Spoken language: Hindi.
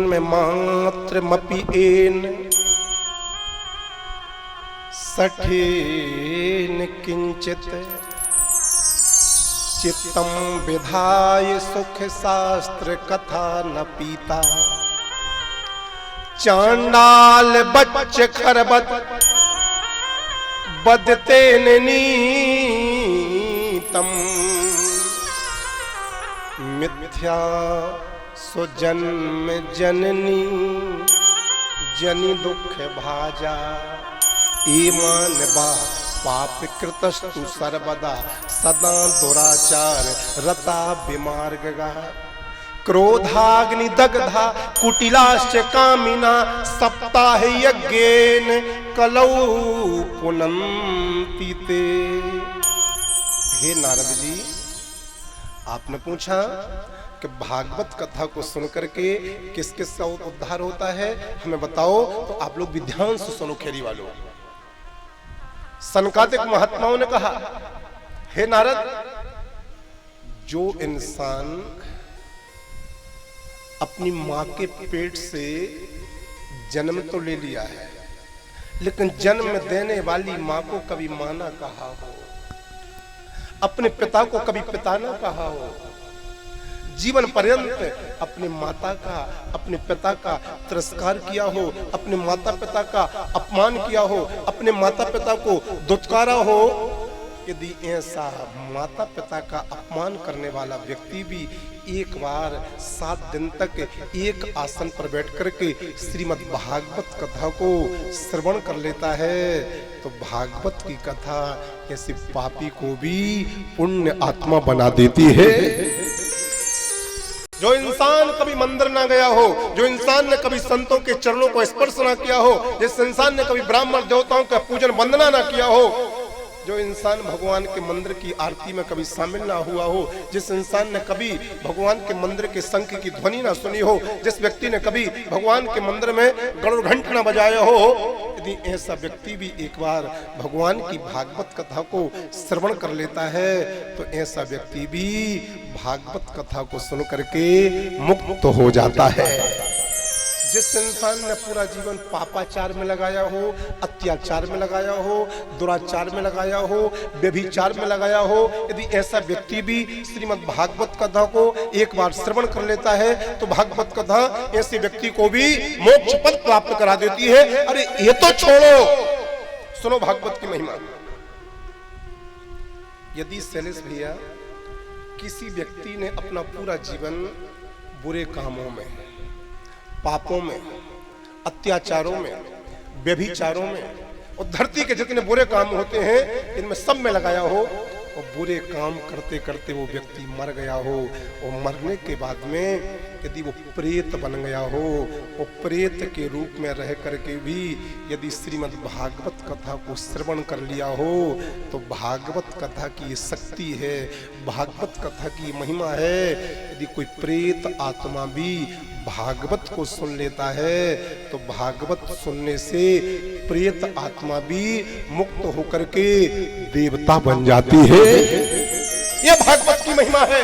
में मात्रमपि येन सठेन किंचित चित्तं विधाय सुख शास्त्र कथा न पीता। चांडाल बच्च खरबत बदते नीतम मिथ्या सुजन्म जननी जनि दुख भाजा। ईमान बा पाप कृतस्तु सर्वदा सदा दुराचार रता विमार्गगा। क्रोधाग्नि दग्धा कुटिलाश्च कामिना सप्ताह यज्ञेन कलौ पुनन्ति ते। हे नारद जी, आपने पूछा कि भागवत कथा को सुनकर के किस किस का उद्धार होता है, हमें बताओ। तो आप लोग भी ध्यान से सुनो खेरी वालों। सनकादिक महात्माओं ने कहा, हे नारद, जो इंसान अपनी मां के पेट से जन्म तो ले लिया है, लेकिन जन्म देने वाली मां को कभी मां ना कहा हो, अपने पिता को कभी पिता ना कहा हो, जीवन पर्यंत अपने माता का अपने पिता का तिरस्कार किया हो, अपने माता पिता का अपमान किया हो, अपने माता पिता को दुत्कारा हो, यदि ऐसा माता पिता का अपमान करने वाला व्यक्ति भी एक बार 7 दिन तक एक आसन पर बैठ करके श्रीमद् भागवत कथा को श्रवण कर लेता है, तो भागवत की कथा ऐसे पापी को भी पुण्य आत्मा बना देती है। जो इंसान कभी मंदिर ना गया हो, जो इंसान ने कभी संतों के चरणों को स्पर्श ना किया हो, जिस इंसान ने कभी ब्राह्मण देवताओं का पूजन वंदना ना किया हो, जो इंसान भगवान के मंदिर की आरती में कभी शामिल ना हुआ हो, जिस इंसान ने कभी भगवान के मंदिर के शंख की ध्वनि ना सुनी हो, जिस व्यक्ति ने कभी भगवान के मंदिर में गरुड़ घंट ना बजाया हो, यदि ऐसा व्यक्ति भी एक बार भगवान की भागवत कथा को श्रवण कर लेता है, तो ऐसा व्यक्ति भी भागवत कथा को सुन करके मुक्त हो जाता है। जिस इंसान ने पूरा जीवन पापाचार में लगाया हो, अत्याचार में लगाया हो, दुराचार में लगाया हो, व्यभिचार में लगाया हो, यदि ऐसा व्यक्ति भी श्रीमद् भागवत कथा को एक बार श्रवण कर लेता है, तो भागवत कथा ऐसे व्यक्ति को भी मोक्ष पद प्राप्त करा देती है। अरे ये तो छोड़ो, सुनो भागवत की महिमा। यदि शैलेश भैया किसी व्यक्ति ने अपना पूरा जीवन बुरे कामों में, पापों में, अत्याचारों में, व्यभिचारों में और धरती के जितने बुरे काम होते हैं इनमें सब में लगाया हो, और बुरे काम करते करते वो व्यक्ति मर गया हो, और मरने के बाद में यदि वो प्रेत बन गया हो, वो प्रेत के रूप में रह करके भी यदि श्रीमद् भागवत कथा को श्रवण कर लिया हो, तो भागवत कथा की शक्ति है, भागवत कथा की महिमा है। यदि कोई प्रेत आत्मा भी भागवत को सुन लेता है, तो भागवत सुनने से प्रेत आत्मा भी मुक्त होकर के देवता बन जाती है। यह भागवत की महिमा है।